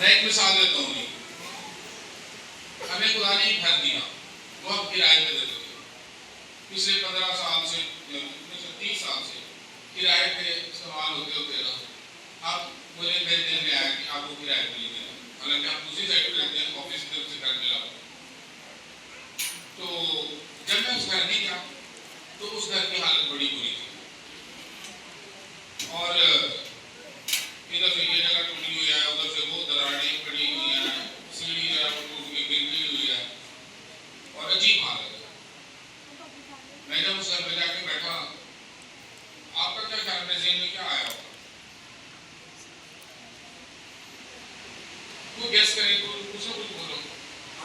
मैं एक मिसाल देता हूँ। हमें खुदा ने घर दिया, वो अब किराए पे दे देते। पिछले 15 साल से 30 साल से किराए पे इस्तेमाल होते होते रहा। अब मुझे मेरे दिल में आया कि आप वो किराए पे ले देना, हालांकि आप दूसरी साइड पे रहते हैं, ऑफिस की तरफ से घर मिला। तो जब मैं उस घर में गया तो उस घर की हालत बड़ी बुरी थी, और इधर से ये जगह टूटी हुई है, उधर से वो दरारें पड़ी हुई हैं, सीढ़ी जो है वो टूट के गिर गई हुई है, और अजीब हालत है। मैं जब उस घर पे जाके बैठा, आपका क्या ख्याल है, ज़हन में क्या आया होगा? कोई गेस करे, कोई कुछ ना कुछ बोलो।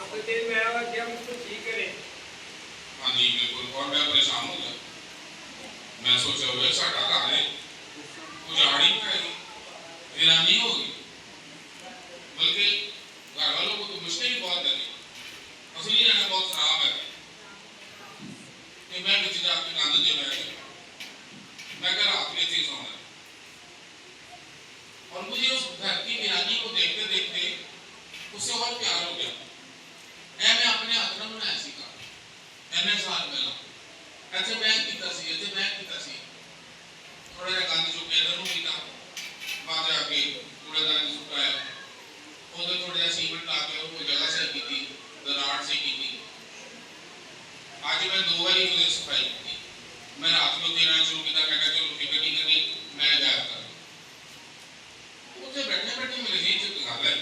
आपके दिल में आया कि हम इसको ठीक करें। हाँ जी बिल्कुल, और मैं परेशान हो गया। मैं सोचा हुआ साटा घर है, उजाड़ी पाएगी, वीरानी होगी, बल्कि घर वालों को तो मुश्किल ही बहुत लगी, असली रहना बहुत खराब है। मैं बच्चे जाके कांद दे बैठ गया, मैं कह रात में चीज होना। और मुझे उस घर की वीरानी को देखते देखते उससे और प्यार हो गया। मैं अपने हाथ में बनाया सीखा, मैंने साल पहला अच्छा मैं किता सी, अच्छा मैं किता सी, थोड़ा जिहा गंद चुक के इधर नूं कीता, बाद जाके कूड़ेदान सुकाया, उधर थोड़ा जिहा सीमेंट ला के वो जगह सही की, दरार सही की। आज मैं 2 बारी उधर सफाई की। मैं रात को देना शुरू किया, मैं कहा चलो फिक्र नहीं करनी, मैं गायब कर उसे बैठे बैठे मेरे जी से गल है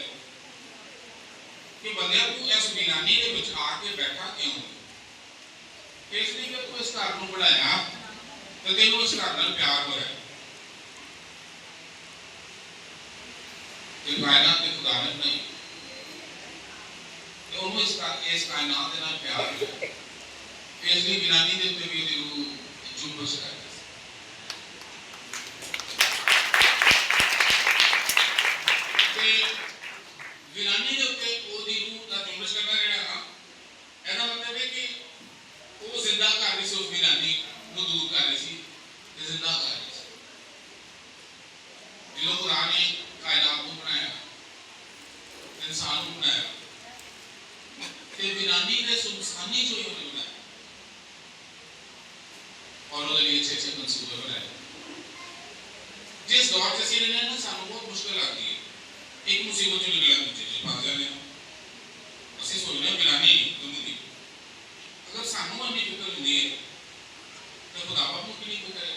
कि बंदे तू इस वीरानी के विच आके बैठा क्यों? इसलिए कि तू इस घर को बनाया तो तेनों इस घर नाल प्यार हो रहा है। कायनात के खुदा ने बनाई, उन्होंने इस कायनात के नाल प्यार है, इसलिए वीरानी के उत्ते भी रूह जुम्बश कर रहा है। वीरानी के उत्ते ओदी रूह का जुम्बश करना जेड़ा ना, ਇਹਦਾ मतलब है कि वो जिंदा कर रही सी, उस वीरानी को दूर कर रही सी, जिंदा कर रही सी। जो खुदा ने कायनात को बनाया, इंसान को बनाया, ते वीरानी के सुनसानी जो ही उन्होंने बनाया, और उसके लिए अच्छे मंसूबे बनाए। जिस दौर से सी रहने ना, सानू बहुत मुश्किल आती है। एक मुसीबत जो निकला दूसरी जी भाग जाने, असि सोचने वीरानी दुनिया अगर सानू अन्नी फिक्र होंदी है तो खुदा बाप को नहीं फिक्र है।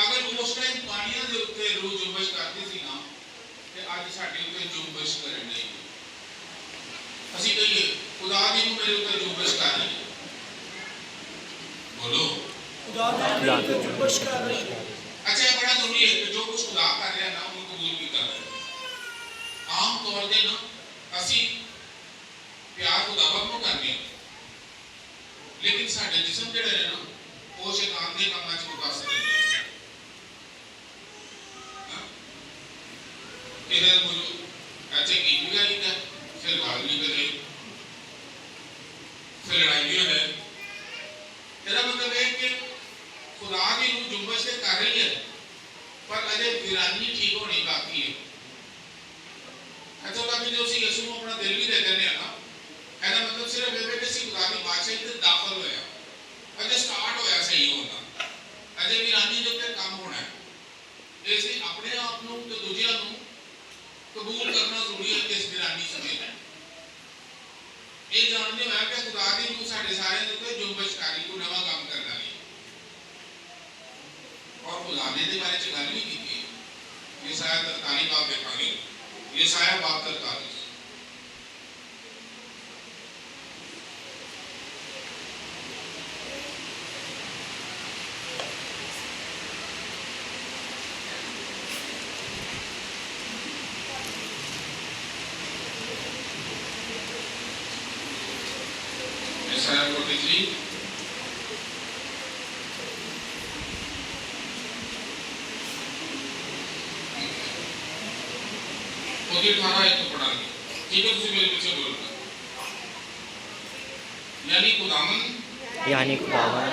अगर उस टाइम पानियों के उत्ते रूह जुम्बश करती थी ना, तो आज साडे उत्ते जुम्बश करन नहीं। असि कहिए खुदा दी नूं मेरे उत्ते जुम्बश कर रही है, बोलो खुदा दी नूं जुम्बश कर रही है। अच्छा ये बड़ा जरूरी है कि जो कुछ खुदा कर रहा है ना, उनको कबूल भी कर रहा है। आम तौर पर ना असि प्यार खुदा बाप को करने, लेकिन साडे जिस्म जिहड़े ने ना, वो शैतान दे कामां च मुतासर रहंदे हैं। किसी मुझे ऐसे की भी गई है, फिर गाल नहीं करे, फिर लड़ाई भी है। इसका मतलब है कि खुदा की रूह जुम्बश से कर रही है, पर अजे वीरानी ठीक होनी बाकी है। अच्छा कभी जो सी यसू को अपना दिल भी दे देने हैं ना, ऐसा मतलब सिर्फ ये कि सी खुदा की बादशाही ते दाखिल होया, अजे स्टार्ट होया सही होना, अजे वीरानी जो ते काम होना है। इसलिए अपने आप को तो दूसरियां को कबूल करना जरूरी है कि इस वीरानी समेत है। ये जानते हो कि खुदा की रूह साडे सारे दे उत्ते जुम्बशकारी को नवा काम करना है, और खुदा ने दे बारे च गल भी की है। यशायाह 43 बाब देखांगे, यशायाह बाब 43। यशायाह 43 ओदी 18 एक तो पढ़ा गया, ठीक है? तुझे मेरे पीछे बोलना, यानी खुदावन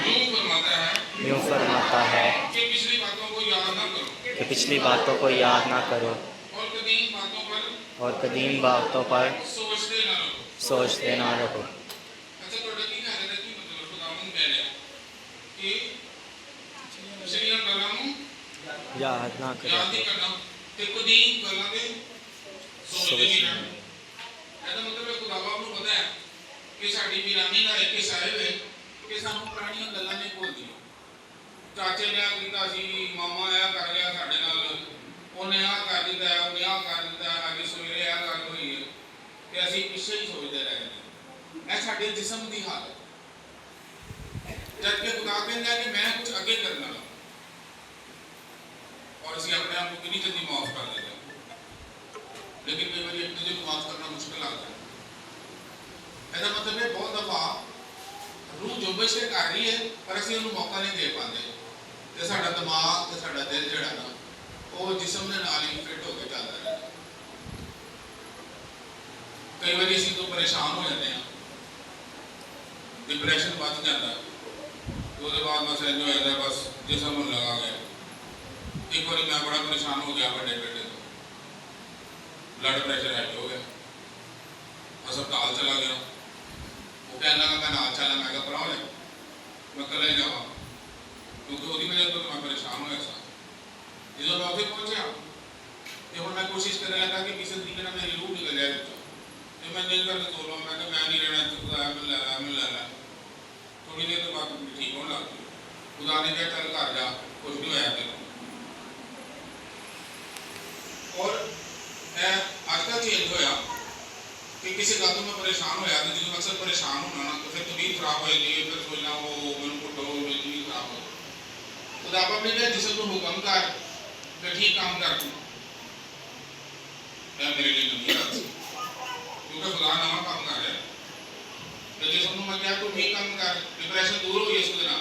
यूं फरमाता है कि पिछली बातों को याद ना करो, कि पिछली बातों को याद ना करो और कदीम बातों और कदीम बातों पर सोचते ना रहो। सोचते ना रहो। अच्छा ਤੁਹਾਡਾ ਕੀ ਕਹਿ ਰਿਹਾ, ਕੀ ਮਤਲਬ ਖੁਦਾਵੰਦ ਕਹਿ ਰਿਹਾ ਕਿ ਪਿਛਲੀਆਂ ਗੱਲਾਂ ਨੂੰ याद ना ਯਾਦ करो, ਨਹੀਂ ਕਰਨਾ ਤੇ ਕਦੀਮ ਗੱਲਾਂ ਦੇ ਸੋਚਦੇ ਨਹੀਂ सोचना ਰਹਿਣਾ। ਇਹਦਾ ਮਤਲਬ ਹੈ ਖੁਦਾਵੰਦ ਨੂੰ ਪਤਾ ਹੈ ਕਿ ਸਾਡੀ ਵੀਰਾਨੀ ਦਾ ਇੱਕ ਹਿੱਸਾ ਇਹ ਹੈ ਕਿ ਸਾਨੂੰ ਪੁਰਾਣੀਆਂ ਗੱਲਾਂ ਨਹੀਂ ਭੁੱਲਦੀਆਂ। ਚਾਚੇ ਨੇ ਆ ਕੀਤਾ ਸੀ, ਮਾਮਾ ਆ ਕਰ ਗਿਆ ਸਾਡੇ ਨਾਲ, ਉਹਨੇ ਆ ਕਰ ਦਿੱਤਾ, ਉਹਨੇ ਆ ਕਰ ਦਿੱਤਾ, ਅੱਜ ਸਵੇਰੇ ਆ ਗੱਲ ਹੋਈ ਹੈ ਤੇ ਅਸੀਂ ਪਿੱਛੇ ਹੀ ਸੋਚਦੇ ਰਹਿ ਜਾਂਦੇ। ਇਹ ਸਾਡੇ ਜਿਸਮ ਦੀ ਹਾਲਤ ਹੈ। ਜਦ ਕਿ ਖੁਦਾ ਕਹਿੰਦਾ ਕਿ ਮੈਂ ਕੁਝ ਅੱਗੇ ਕਰਨਾ ਵਾ ਔਰ ਅਸੀਂ ਆਪਣੇ ਆਪ ਨੂੰ ਕਿੰਨੀ ਜਲਦੀ ਮਾਫ ਕਰ ਦਿੰਦੇ ਹਾਂ, ਲੇਕਿਨ ਕਈ ਵਾਰੀ ਇੱਕ ਦੂਜੇ ਨੂੰ ਮਾਫ ਕਰਨਾ ਮੁਸ਼ਕਿਲ ਆ ਜਾਂਦਾ। ਇਹਦਾ ਮਤਲਬ ਹੈ ਬਹੁਤ ਦਫਾ ਰੂਹ ਜੁੰਬਸ਼ ਤੇ ਕਰ ਰਹੀ ਹੈ ਪਰ ਅਸੀਂ ਉਹਨੂੰ ਮੌਕਾ ਨਹੀਂ ਦੇ ਪਾਉਂਦੇ ਤੇ ਸਾਡਾ ਦਿਮਾਗ ਤੇ ਸਾਡਾ ਦਿਲ ਜਿਹੜਾ ਨਾ ਉਹ ਜਿਸਮ ਦੇ ਨਾਲ ਹੀ ਫਿੱਟ ਹੋ ਕੇ ਚੱਲਦਾ ਰਹਿੰਦਾ। ਕਈ ਵਾਰੀ ਅਸੀਂ ਤੋਂ ਪਰੇਸ਼ਾਨ ਹੋ ਜਾਂਦੇ ਹਾਂ, ਡਿਪਰੈਸ਼ਨ ਵੱਧ ਜਾਂਦਾ, ਉਹਦੇ ਬਾਅਦ ਬਸ ਇੰਜ ਹੋ ਜਾਂਦਾ ਬਸ ਜਿਸਮ ਨੂੰ ਲਗਾ ਗਿਆ। ਇੱਕ ਵਾਰੀ ਮੈਂ ਬੜਾ ਪਰੇਸ਼ਾਨ ਹੋ ਗਿਆ ਵੱਡੇ ਬੇਟੇ ਤੋਂ, ਬਲੱਡ ਪ੍ਰੈਸ਼ਰ ਹਾਈ ਹੋ ਗਿਆ, ਹਸਪਤਾਲ ਚਲਾ ਗਿਆ। ਉਹ ਕਹਿਣ ਲੱਗਾ ਮੈਂ ਨਾਲ ਚੱਲਾਂ, ਮੈਂ ਕਿਹਾ ਭਰਾ ਲੈ ਮੈਂ ਇਕੱਲਾ ਹੀ ਜਾਵਾਂ ਕਿਉਂਕਿ ਉਹਦੀ ਵਜ੍ਹਾ ਤੋਂ ਮੈਂ ਪਰੇਸ਼ਾਨ ਹੋਇਆ ਸੀ। ਜਦੋਂ ਮੈਂ ਉੱਥੇ ਪਹੁੰਚਿਆ ਤੇ ਹੁਣ ਮੈਂ ਕੋਸ਼ਿਸ਼ ਕਰਨ ਲੱਗਾ ਕਿ ਕਿਸੇ ਤਰੀਕੇ ਨਾਲ ਮੇਰੀ ਰੂਹ ਨਿਕਲ ਜਾਏ ਵਿੱਚੋਂ ਤੇ ਮੈਂ ਨਹੀਂ ਕਰਕੇ ਤੋੜ ਲਵਾਂ। ਮੈਂ ਕਿਹਾ ਮੈਂ ਨਹੀਂ ਰਹਿਣਾ ਇੱਥੇ, ਖੁਦਾ ਮੈਨੂੰ ਲੈ ਲੈ। ਥੋੜ੍ਹੀ ਦੇਰ ਤੋਂ ਬਾਅਦ ਠੀਕ ਹੋਣ ਲੱਗ ਗਈ। ਖੁਦਾ ਨੇ ਕਿਹਾ ਚੱਲ ਘਰ ਜਾ, ਕੁਛ ਨਹੀਂ ਹੋਇਆ ਤੈਨੂੰ। ਔਰ ਇਹ ਅੱਜ ਦਾ ਚੇਂਜ ਹੋਇਆ ਕਿ ਕਿਸੇ ਗੱਲ ਤੋਂ ਮੈਂ ਪਰੇਸ਼ਾਨ ਹੋਇਆ ਤੇ ਜਦੋਂ ਅਕਸਰ ਪਰੇਸ਼ਾਨ ਹੋਣਾ ਨਾ ਤਾਂ ਫਿਰ ਤਬੀਅਤ ਖਰਾਬ ਹੋ ਜਾਂਦੀ ਹੈ, ਫਿਰ ਸੋਚਣਾ ਉਹ ਮੈਨੂੰ ਕੁੱਟੋ, ਮੇਰੀ ਤਬੀਅਤ ਖਰਾਬ ਹੋ। ਖੁਦਾ ਆਪਣੇ ਨੇ ਜਿਸਮ ਨੂੰ ਹੁਕਮ ਕਰ ਕਿ ਠੀਕ ਕੰਮ ਕਰ ਤੂੰ। ਇਹ ਮੇਰੇ ਲਈ ਨਵੀਂ ਗੱਲ ਸੀ ਕਿਉਂਕਿ ਖੁਦਾ ਨਵਾਂ ਕੰਮ ਕਰ ਰਿਹਾ ਤੇ ਜਿਸਮ ਨੂੰ ਮੈਂ ਕਿਹਾ ਤੂੰ ਠੀਕ ਕੰਮ ਕਰ, ਡਿਪਰੈਸ਼ਨ ਦੂਰ ਹੋਈ ਇਸ ਦੇ ਨਾਲ,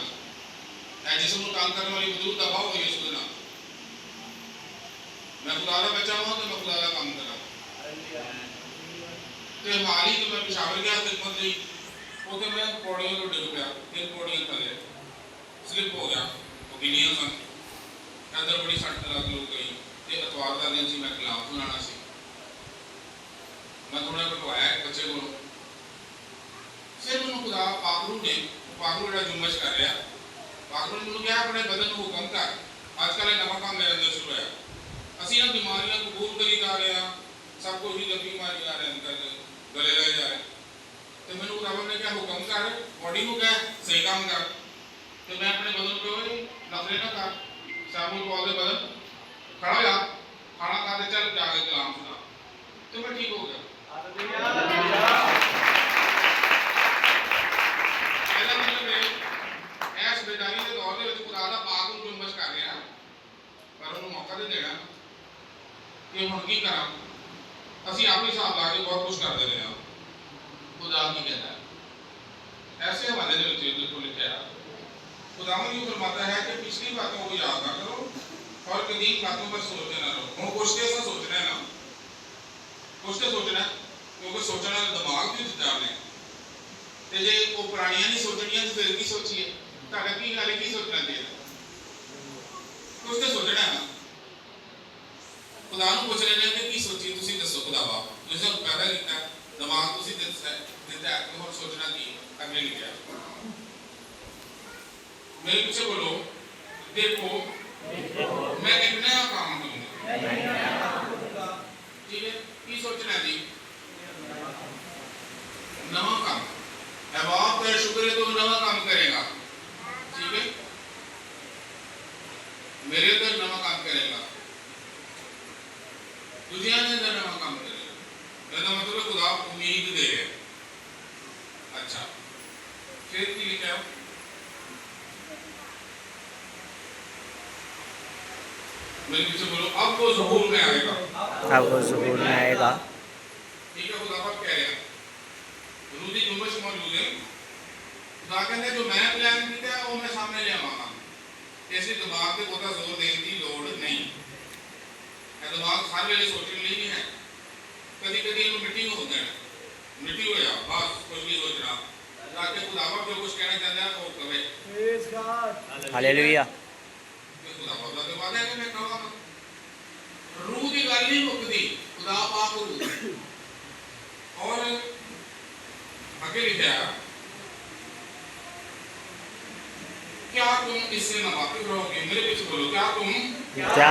ਇਹ ਜਿਸਮ ਨੂੰ ਤੰਗ ਕਰਨ ਵਾਲੀ ਮਜ਼ਦੂਰ ਦਫਾ ਹੋਈ ਇਸ ਦੇ ਨਾਲ। ਮੈਂ ਖੁਦਾ ਦਾ ਬੱਚਾ ਹਾਂ ਤੇ ਮੈਂ ਖੁਦਾ ਦਾ ਕੰਮ ਕਰਾਂ। ਤੇ ਹਾਲ ਹੀ ਮੈਂ ਪਿਸ਼ਾਵਰ ਗਿਆ ਖਿਦਮਤ ਲਈ, ਉੱਥੇ ਮੈਂ ਪੌੜੀਆਂ ਤੋਂ ਡਿੱਗ ਪਿਆ, 3 ਪੌੜੀਆਂ ਥੱਲੇ ਸਲਿਪ ਹੋ ਗਿਆ। ਉਹ ਗਿੱਲੀਆਂ ਸਨ, ਅੰਦਰ ਬੜੀ ਸੱਟ ਲੱਗ ਗਈ ਤੇ ਐਤਵਾਰ ਦਾ ਦਿਨ ਸੀ, ਮੈਂ ਖਿਲਾਫ ਸੁਣਾਉਣਾ ਸੀ। ਮੈਂ ਥੋੜਾ ਕਟਵਾਇਆ ਇੱਕ ਬੱਚੇ ਕੋਲੋਂ, ਫਿਰ ਮੈਨੂੰ ਖੁਦਾ ਪਾਖਰੂ ਨੇ, ਪਾਖਰੂ ਜਿਹੜਾ ਜੁੰਮਸ਼ ਕਰ ਰਿਹਾ, ਪਾਖਰੂ ਨੇ ਮੈਨੂੰ ਕਿਹਾ ਆਪਣੇ ਬਦਨ ਨੂੰ ਹੁਕਮ ਕਰ। ਅੱਜ ਕੱਲ੍ਹ ਇਹ ਨਵਾਂ ਕੰਮ ਮੇਰੇ ਅੰਦਰ ਸ਼ੁਰੂ ਹੋਇਆ। ਅਸੀਂ ਨਾ ਬਿਮਾਰੀਆਂ ਕਬੂਲ ਕਰੀ ਜਾ ਰਹੇ ਹਾਂ, ਸਭ ਕੁਝ ਹੀ ਜੱਫੀ ਮਾਰੀ ਜਾ ਰਹੇ, ਅੰਦਰ ਗਲੇ ਲੈ ਜਾ ਰਹੇ ਤੇ ਮੈਨੂੰ ਖੁਦਾ ਨੇ ਕਿਹਾ ਹੁਕਮ ਕਰ, ਬੋਡੀ ਨੂੰ ਕਹਿ ਸਹੀ ਕੰਮ ਕਰ। ਤੇ ਮੈਂ ਆਪਣੇ ਬਦਨ ਨੂੰ ਨਖਰੇ ਨਾ ਕਰ, ਸਾਬੂਤ ਪਾ ਦੇ ਬਦਨ, ਖੜਾ ਹੋ ਜਾ, ਖਾਣਾ ਖਾ ਕੇ ਚੱਲ ਜਾ ਕੇ ਕਲਾਮ ਸੁਣਾ ਤੇ ਮੈਂ ਠੀਕ ਹੋ ਗਿਆ। ਇਹਦਾ ਮਤਲਬ ਹੈ ਇਸ ਬੇਦਾਰੀ ਦੇ ਦੌਰ ਦੇ ਵਿੱਚ ਖੁਦਾ ਦਾ ਪਾਕ ਨੂੰ ਜੁੰਮਸ਼ ਕਰ ਰਿਹਾ ਪਰ ਉਹਨੂੰ ਮੌਕਾ ਦੇ ਦੇਣਾ ਕਿ ਹੁਣ ਕੀ ਕਰਾਂ। ਅਸੀਂ ਆਪਣੇ ਹਿਸਾਬ ਲਾ ਕੇ ਬਹੁਤ ਕੁਝ ਕਰਦੇ ਰਹੇ ਹਾਂ। ਖੁਦਾ ਕੀ ਕਹਿੰਦਾ ਹੈ ऐसे हवाले ਦੇ ਵਿੱਚ ਦੇਖੋ ਲਿਖਿਆ, खुदावंद यूं फरमाता है कि पिछली बातों को याद ना करो और कदीम बातों पर सोचते ना रहो। हम कुछ ऐसा सोचना है ना, कुछ तो सोचना है क्योंकि सोचने वाला दिमाग भी विचार ने ते जे वो पुरानियां नहीं सोचनियां तो फिर की सोचिए ਤੁਹਾਡਾ ਕੀ ਗੱਲ ਕੀ ਸੋਚਣਾ ਚਾਹੀਦਾ, ਕੁਝ ਤਾਂ ਸੋਚਣਾ ਹੈ ਨਾ। ਖੁਦਾ ਨੂੰ ਪੁੱਛ ਲੈਣੇ ਕਿ ਕੀ ਸੋਚੀ ਤੁਸੀਂ ਦੱਸੋ। ਖੁਦਾਵਾ ਤੁਸੀਂ ਪੈਦਾ ਕੀਤਾ, ਦਿਮਾਗ ਤੁਸੀਂ ਦਿੱਤਾ ਕਿ ਹੋਰ ਸੋਚਣਾ ਕੀ ਅੱਗੇ ਲਿਖਿਆ। मेरे पीछे बोलो, देखो मैं एक नया काम करूंगा। ठीक है, की सोचना जी नवा काम है। बाप का शुक्र है तो नवा काम करेगा। ठीक है, मेरे अंदर नवा काम करेगा, दुनिया के अंदर नवा काम करेगा। इसका मतलब खुदा उम्मीद दे रहे। अच्छा फिर की लिखा है, मेरे पीछे बोलो, अब वो ज़हूर में आएगा। अब वो ज़हूर में आएगा। ठीक है, खुदा बाप कह रहे हैं, रूदी जुम्मश मौजूद है। खुदा कहते जो मैं प्लान किया वो मैं सामने ले आवांगा। ऐसे दिमाग पे कोई जोर देने की लोड़ नहीं। ये दिमाग हर वेले सोचने लिए नहीं है। कभी-कभी इनको मीटिंग हो जाए, मीटिंग हो जा, बस कुछ नहीं सोचना। ताकि खुदा बाप जो कुछ कहना चाहता है वो कहे। Praise God, hallelujah. खुदा बाप का वादा है कि मैं कहूँगा रूह की गल नहीं मुकदी, खुदा पाक वाकरू। और आगे लिखा क्या तुम इससे नावाकिफ रहोगे? मेरे पीछे बोलो, क्या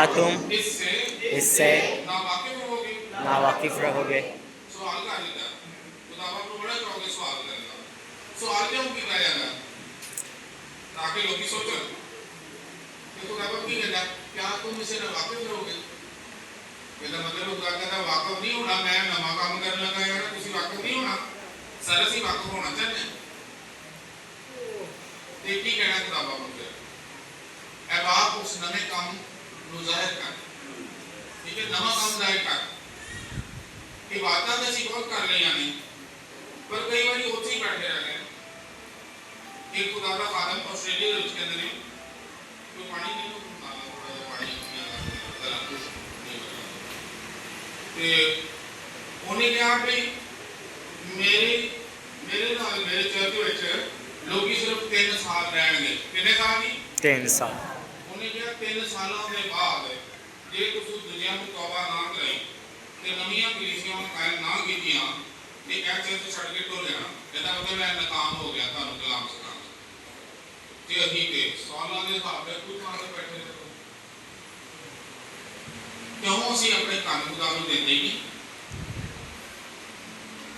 तुम इससे नावाकिफ रहोगे? नावाकिफ रहोगे? सवाल कर लेता है खुदावा को बड़ा चाहोगे सवाल करेगा। सवाल क्यों किया जाएगा? ताकि लोग सोचो कि खुदावा की कहता क्या तुम इससे नावाकिफ रहोगे? ਇਹਦਾ ਮਤਲਬ ਉਹ ਕਹਿੰਦਾ ਵਾਕਫ ਨਹੀਂ ਹੋਣਾ, ਮੈਂ ਨਵਾਂ ਕੰਮ ਕਰਨ ਲੱਗਾ ਯਾਰ, ਤੁਸੀਂ ਵਾਕਫ ਨਹੀਂ ਹੋਣਾ, ਸਰ ਅਸੀਂ ਵਾਕਫ ਹੋਣਾ ਚਾਹੁੰਦੇ ਹਾਂ। ਤੇ ਕੀ ਕਹਿਣਾ ਕਿਤਾਬਾਂ ਨੂੰ ਫਿਰ ਇਹ ਬਾਪ ਉਸ ਨਵੇਂ ਕੰਮ ਨੂੰ ਜ਼ਾਹਿਰ ਕਰ, ਠੀਕ ਹੈ, ਨਵਾਂ ਕੰਮ ਜ਼ਾਹਿਰ ਕਰ। ਇਬਾਦਤਾਂ ਤਾਂ ਅਸੀਂ ਬਹੁਤ ਕਰ ਲਈਆਂ ਨੇ, ਪਰ ਕਈ ਵਾਰੀ ਉੱਥੇ ਹੀ ਬੈਠੇ ਰਹਿ ਗਏ। ਇੱਕ ਖੁਦਾ ਦਾ ਖਾਦਮ ਆਸਟ੍ਰੇਲੀਆ ਦੇ ਵਿੱਚ ਕਹਿੰਦੇ ਨੇ ਕੋਈ ਪਾਣੀ ਨਹੀਂ ਹੁੰਦਾ, ਥੋੜਾ ਜਿਹਾ ਪਾਣੀ ਤੇ ਉਹਨੇ ਕਿਹਾ ਵੀ ਮੇਰੇ ਨਾਲ ਮੇਰੇ ਚਰਚ ਵਿੱਚ ਲੋਕੀ ਸਿਰਫ 3 ਸਾਲ ਰਹਿਣਗੇ। ਕਿੰਨੇ ਸਾਲ ਜੀ? 3 ਸਾਲ। ਉਹਨੇ ਕਿਹਾ 3 ਸਾਲਾਂ ਦੇ ਬਾਅਦ ਜੇ ਤੁਸੀਂ ਦੁਨੀਆ ਨੂੰ ਤੌਬਾ ਨਾ ਕਰਾਈ ਤੇ ਨਵੀਆਂ ਕਲੀਸਿਆਵਾਂ ਕਾਇਮ ਨਾ ਕੀਤੀਆਂ ਤੇ ਇਹ ਚਰਚ ਛੱਡ ਕੇ ਟੁਰ ਜਾਣਾ। ਇਹਦਾ ਮਤਲਬ ਮੈਂ ਨਾਕਾਮ ਹੋ ਗਿਆ ਤੁਹਾਨੂੰ ਕਲਾਮ ਸਿਖਾਉਣ ਤੇ ਅਸੀਂ ਤੇ ਸਾਲਾਂ ਦੇ ਹਿਸਾਬ ਨਾਲ ਕੋਈ ਥਾਂ ਤੇ ਬੈਠੇ ਰਹੋ। ਕਿਉਂ ਅਸੀਂ ਆਪਣੇ ਕੰਨ ਖੁਦਾ ਨੂੰ ਦਿੰਦੇ ਨਹੀਂ?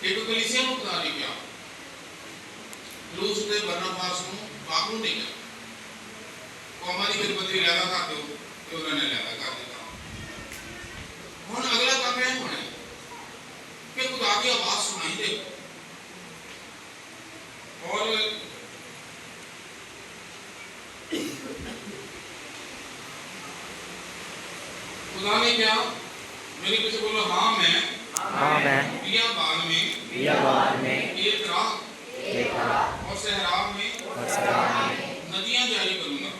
ਇੱਕ ਕਲੀਸਿਆ ਨੂੰ ਖੁਦਾ ਨੇ ਕਿਹਾ, ਲੂਸ ਤੇ ਬਰਨਬਾਸ ਨੂੰ ਬਾਬੂ ਨੇ ਕਿਹਾ ਕੌਮਾਂ ਦੀ ਖਿਦਮਤ ਲੈਦਾ ਕਰ ਦਿਓ ਤੇ ਉਹਨਾਂ ਨੇ ਲੈਦਾ ਕਰ ਦਿੱਤਾ। ਹੁਣ ਅਗਲਾ ਕੰਮ ਇਹ ਹੋਣਾ ਕਿ ਖੁਦਾ ਦੀ ਆਵਾਜ਼ ਸੁਣਾਈ ਦੇ ਔਰ खुदा ने क्या मेरे पीछे बोलो, हाँ मैं बियाबान में एक राह और सहराब में नदियां जारी करूंगा।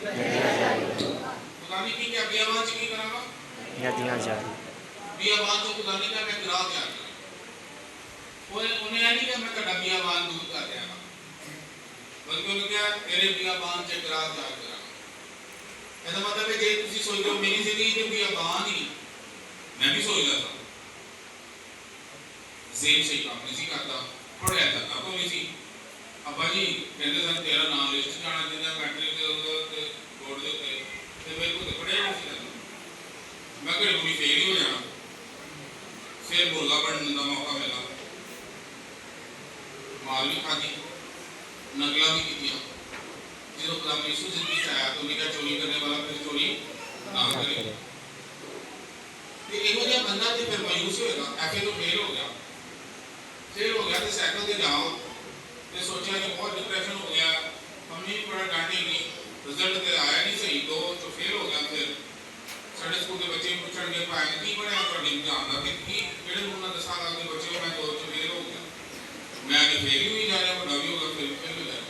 खुदा ने की क्या बियाबान से की करांगा? नदियां जारी। बियाबान तो खुदा ने क्या मैं राह तैयार करूंगा। उन्हें नहीं क्या मैं कड़ा बियाबान दूर कर देगा, बल्कि उन्हें क्या तेरे बियाबान से राह तैयार करा। ਇਹਦਾ ਮਤਲਬ ਹੈ ਜੇ ਤੁਸੀਂ ਸੋਚਦੇ ਹੋ ਮੇਰੀ ਜ਼ਿੰਦਗੀ ਤੇ ਬਿਆਬਾਨ ਹੀ, ਮੈਂ ਵੀ ਸੋਚਦਾ ਸੀ ਜ਼ੇਬ ਸਹੀ ਕੰਮ ਨਹੀਂ ਸੀ ਕਰਦਾ, ਪੜ੍ਹਿਆ ਤਾਂ ਕੋਈ ਨਹੀਂ ਸੀ। ਅੱਬਾ ਜੀ ਕਹਿੰਦੇ ਸਨ ਤੇਰਾ ਨਾਮ ਲਿਸਟ ਜਾਣਾ ਚਾਹੀਦਾ ਮੈਟ੍ਰਿਕ ਦੇ ਉੱਤੇ ਬੋਰਡ ਦੇ ਉੱਤੇ, ਤੇ ਮੇਰੇ ਕੋਲ ਪੜ੍ਹਿਆ ਨਹੀਂ ਸੀ। ਮੈਂ ਘਰੇ ਕੋਈ ਫੇਲ ਹੀ ਹੋ ਜਾਣਾ, ਫਿਰ ਬੋਲਾ ਬਣਨ ਦਾ ਮੌਕਾ ਮਿਲਾ, ਮਾਲ ਵੀ ਖਾਦੀ, ਨਕਲਾਂ ਵੀ ਕੀਤੀਆਂ। जो खुदा यीशु जिंदगी से आया तो उन्हें क्या चोरी करने वाला फिर चोरी ना करे। तो एक बार बंदा जो फिर मायूस होएगा, ऐसे तो फेल हो गया तो साइकिल से जाओ तो सोचा कि बहुत डिप्रेशन हो गया, मम्मी बड़ा डांटेगी, रिजल्ट तो आया नहीं सही, तो जो फेल हो गया। फिर साढ़े स्कूल के बच्चे पूछने पाए की बनया ਤੁਹਾਡੇ ਇਮਤਿਹਾਨ ਦਾ कि ਕਿਹੜੇ ਨੂੰ ਨਾ ਦੱਸਾਂਗਾ ਕਿ ਬੱਚੇ मैं तो फेल हो गया, मैं अभी फेल ही हुई जा रहा, बड़ा भी होगा फिर फेल हो जाएगा।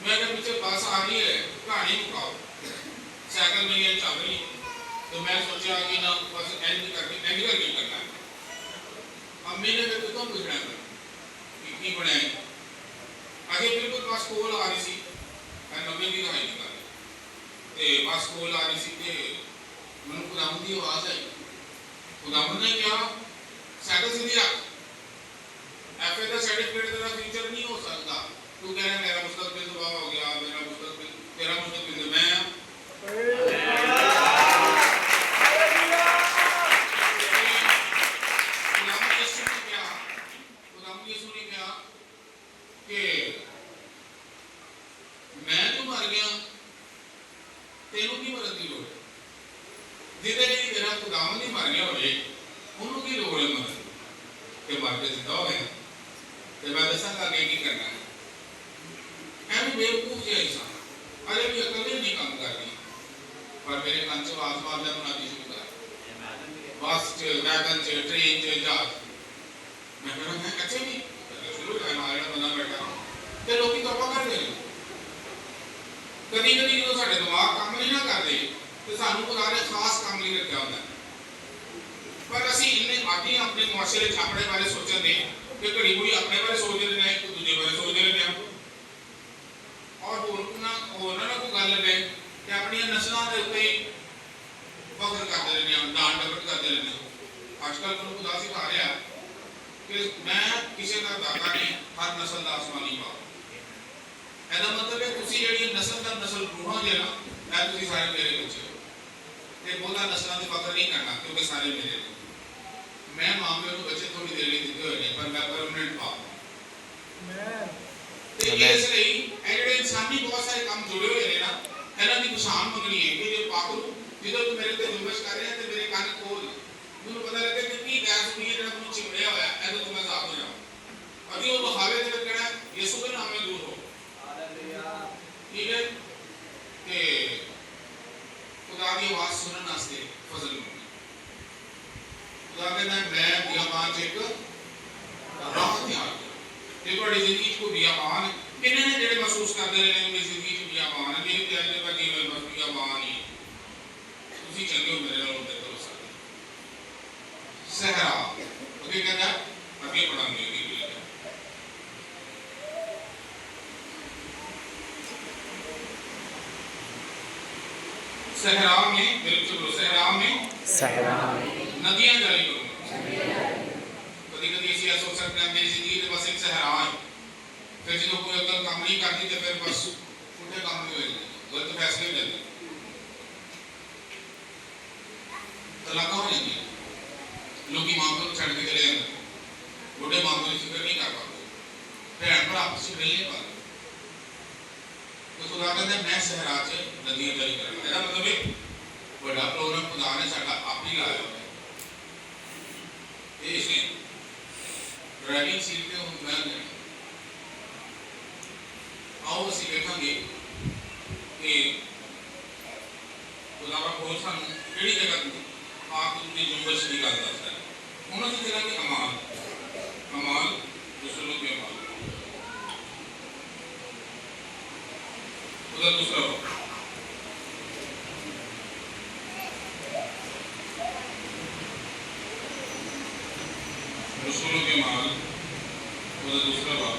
मैं जब पीछे बस आ रही है कहानी मुकाओ, साइकिल मेरी चल रही, तो मैं सोचा कि ना बस एंड करके करना है। अम्मी ने मेरे को पूछना है कि बने अजे बिल्कुल बस कोल आ रही सी, मैं नब्बे की दहाई की गल ते बस कोल आ रही सी ते मैंने खुदावंद की आवाज़ आई। खुदावंद ने कहा साइकिल सीधी रख, एफ ए का सर्टिफिकेट तेरा फ्यूचर नहीं हो सकता, तू कह रहा है मेरा मुस्तकबिल तबाह हो गया, मेरा मुस्तकबिल तेरा मुस्तकबिल मैं यीशु ने कहा कि मैं तो मर गया, तेनू की मरन की लोड़, जिदे लिए तेरा खुदावंद ही मर गया होए उन्होंने की लोड़ है मरन के, मर के जिंदा हो गया तो मैं दसांगा आगे की करना है। मैं भी बेवकूफ जैसा इंसान, अरे भी अकल नहीं काम कर रही, पर मेरे कान से आवाज मारना बनानी शुरू कर, बस वैगन से ट्रेन से जहाज, मैं कह रहा अच्छा नहीं शुरू है हमारे बंदा बैठा तो लोग तौबा कर दे। कभी कभी जो साढ़े दिमाग काम नहीं ना करते तो सानू खुदा ने खास काम नहीं रखा होता, पर असी इन्ने आदि अपने मुआशरे अपने बारे सोचते हैं कि घड़ी मुड़ी अपने बारे सोच रहे हैं, एक दूजे बारे सोच रहे हैं और उन्होंने को गल लगे कि अपनी नस्लों के उत्ते फख्र करते रहने, डांट डपट करते रहने। आजकल मैं खुदा सिखा रहा कि मैं किसी का दाता नहीं, हर नस्ल का आसमानी बाप। ਇਹਦਾ ਮਤਲਬ ਹੈ ਤੁਸੀਂ ਜਿਹੜੀ ਨਸਲ ਦਾ ਨਸਲ ਰੂਹਾਂ ਜੇ ਨਾ ਇਹ ਤੁਸੀਂ ਸਾਰੇ ਮੇਰੇ ਬੱਚੇ ਹੋ ਤੇ ਬਹੁਤਾ ਨਸਲਾਂ ਦੇ ਫਕਰ ਨਹੀਂ ਕਰਨਾ ਕਿਉਂਕਿ ਸਾਰੇ ਮੇਰੇ ਨੇ। ਮੈਂ ਮਾਂ-ਪਿਓ ਨੂੰ ਬੱਚੇ ਥੋੜੀ ਦੇਰ ਲਈ ਦਿੱਤੇ ਹੋਏ ਨੇ ਪਰ ਮੈਂ ਪਰਮਨੈਂਟ ਬਾਪ ਹਾਂ। ਤੇ ਇਸ ਲਈ ਇਹ ਜਿਹੜੇ ਇਨਸਾਨੀ ਬਹੁਤ ਸਾਰੇ ਕੰਮ ਜੁੜੇ ਹੋਏ ਨੇ ਨਾ ਇਹਨਾਂ ਦੀ ਪਛਾਣ ਮੰਗਣੀ ਹੈ ਕਿ ਜੇ ਪਾਕਰੂ ਜਦੋਂ ਤੂੰ ਮੇਰੇ ਤੇ ਜ਼ੁਲਮ ਕਰ ਰਿਹਾ ਤੇ ਮੇਰੇ ਕੰਨ ਖੋਲ ਮੈਨੂੰ ਪਤਾ ਲੱਗੇ ਕਿ ਕੀ ਗੈਸ ਹੋਈ ਜਿਹੜਾ ਮੈਨੂੰ ਚਿਮੜਿਆ ਹੋਇਆ ਇਹਦੋਂ ਤੋਂ ਮੈਂ ਆਜ਼ਾਦ ਹੋ ਜਾਵਾਂ। ਅਭੀ ਉਹ ਬਹਾਵੇ ਦੇ ਵਿੱਚ ਕਹਿਣਾ ਯਿਸੂ ਦੇ ਨਾਮ ਨਾਲ ਦੂਰ ਹੋ। ठीक है कि खुदा की आवाज सुनने वास्ते फजल होगी। खुदा कहना मैं बियाबान च एक राह तैयार कर ते ਤੁਹਾਡੀ ਜ਼ਿੰਦਗੀ को बियाबान किन्ने ने ਜਿਹੜੇ महसूस ਕਰਦੇ ਨੇ ਮੇਰੀ ਜ਼ਿੰਦਗੀ ਚ बियाबान ਹੈ ਮੇਰੀ ਤੇ ਅਜੇ ਬਾਕੀ ਹੋਏ ਬਸ बियाबान ਹੀ ਤੁਸੀਂ ਚੰਗੇ ਹੋ ਮੇਰੇ ਨਾਲ ਉਹਦੇ ਭਰੋਸਾ ਸਹਰਾ ਉਹਦੇ ਕਹਿੰਦਾ ਅੱਗੇ ਪੜਾਂਗੇ ਇਹ सहरा में बिल्कुल सहरा में नदियां जारी करूंगा। कभी-कभी ऐसी सोच सकते हैं मेरी जिंदगी में बस एक सहरा है फिर जो कोई अकल काम नहीं करती तो फिर बस उठे काम नहीं होएगा गलत फैसले ले लेते तलाक हो जाती है लोग मां को छड़ के चले जाते बूढ़े मां को फिक्र नहीं कर पाते भैन भरा आपस में मिल नहीं पाते। तो खुदा कहते मैं सहरा च नदियां जारी करूंगा। ਇਹਦਾ ਮਤਲਬ ਹੈ ਵੱਡਾ ਪ੍ਰੋਗਰਾਮ ਖੁਦਾ ਨੇ ਸਾਡਾ ਆਪ ਹੀ ਲਾਇਆ ਹੋਇਆ ਇਹ ਇਸੇ ਡਰਾਈਵਿੰਗ ਸੀਟ ਤੇ ਹੁਣ ਮੈਂ ਜਾਣਾ। ਆਓ ਅਸੀਂ ਵੇਖਾਂਗੇ ਕਿ ਖੁਦਾ ਦਾ ਕੋਲ ਸਾਨੂੰ ਕਿਹੜੀ ਜਗ੍ਹਾ ਤੇ ਆਪ ਦੀ ਜੁੰਬਸ਼ ਦੀ ਗੱਲ ਦੱਸਦਾ ਹੈ। ਉਹਨਾਂ ਦੀ ਜਗ੍ਹਾ ਕਿ ਅਮਾਲ ਰਸੂਲੋਂ ਕੇ ਅਮਾਲ ਉਹਦਾ ਦੂਸਰਾ रसूलों के माल और दूसरा बाब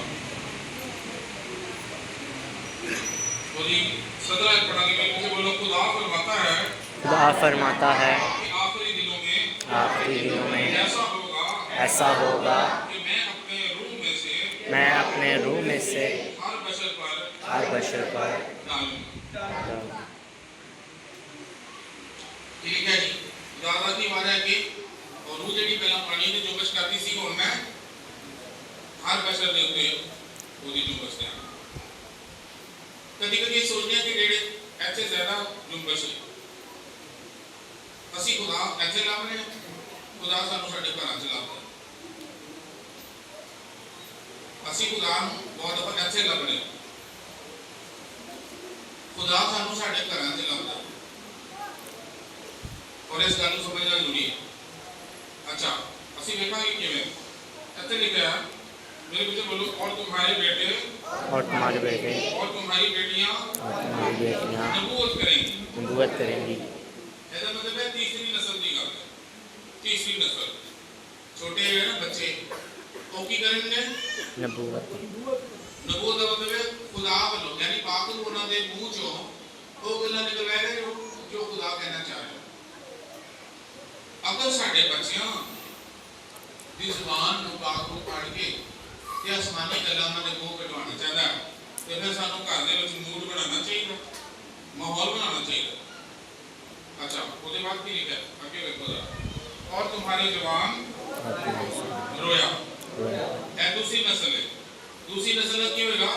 और ये 17 पढ़ाने में मुझे बोलो खुदा फरमाता है आखिरी दिनों में ऐसा होगा कि मैं अपने रूह में से हर बशर पर डालूंगा। ठीक है जी दादा की आवाज है कि और रूह ਜਿਹੜੀ ਪਹਿਲਾਂ ਪਾਣੀ ਦੀ ਜੁੰਬਸ਼ ਕਰਦੀ ਸੀ ਹੁਣ ਮੈਂ ਹਰ ਬਸ਼ਰ ਦੇ ਉੱਤੇ ਉਹਦੀ ਜੁੰਬਸ਼ ਤੇ ਆਣਾ। ਕਦੀ ਕਦੀ ਸੋਚਦੇ ਹਾਂ ਕਿ ਜਿਹੜੇ ਇੱਥੇ ਜ਼ਿਆਦਾ ਜੁੰਬਸ਼ ਅਸੀਂ ਖੁਦਾ ਇੱਥੇ ਲੱਭ ਰਹੇ ਖੁਦਾ ਸਾਨੂੰ ਸਾਡੇ ਘਰਾਂ 'ਚ ਲੱਭਦਾ। ਅਸੀਂ ਖੁਦਾ ਨੂੰ ਬਹੁਤ ਦਫਾ ਇੱਥੇ ਲੱਭ ਰਹੇ ਖੁਦਾ ਸਾਨੂੰ ਸਾਡੇ ਘਰਾਂ 'ਚ ਲੱਭਦਾ ਔਰ ਇਸ ਗੱਲ ਨੂੰ ਸਮਝਣਾ ਜ਼ਰੂਰੀ ਹੈ। अच्छा ਅਸੀਂ ਵੇਖਾਂਗੇ ਕਿਵੇਂ ਇੱਥੇ ਲਿਖਿਆ मेरे बच्चे बोलो और तुम्हारे बेटे और तुम्हारी बेटियां नबूवत करेंगी। ਇਹਦਾ ਮਤਲਬ ਹੈ ਤੀਸਰੀ ਨਸਲ ਦੀ ਗੱਲ ਹੈ। ਤੀਸਰੀ ਨਸਲ ਛੋਟੇ ਹੈ ਨਾ ਬੱਚੇ ਉਹ ਕੀ ਕਰਨਗੇ नबूवत ਦਾ ਮਤਲਬ ਹੈ ਖੁਦਾ ਵੱਲੋਂ ਯਾਨੀ ਪਾਕ ਨੂੰ ਉਹਨਾਂ ਦੇ ਮੂੰਹ ਚੋਂ ਉਹ ਗੱਲਾਂ ਨਿਕਲਵਾਏਗਾ ਜੋ ਖੁਦਾ ਕਹਿਣਾ ਚਾਹ ਰਿਹਾ। अगर साढ़े बच्चों की जुबान पाक को पढ़ के आसमानी गल्लां उन्होंने मूँह कटवाना चाहता है तो फिर सानू घर के मूड बनाना चाहिए माहौल बनाना चाहिए। अच्छा उसके बाद की लिखा अगे देखो और तुम्हारी जुबान रोया है दूसरी नस्ल है। दूसरी नस्ल की होगा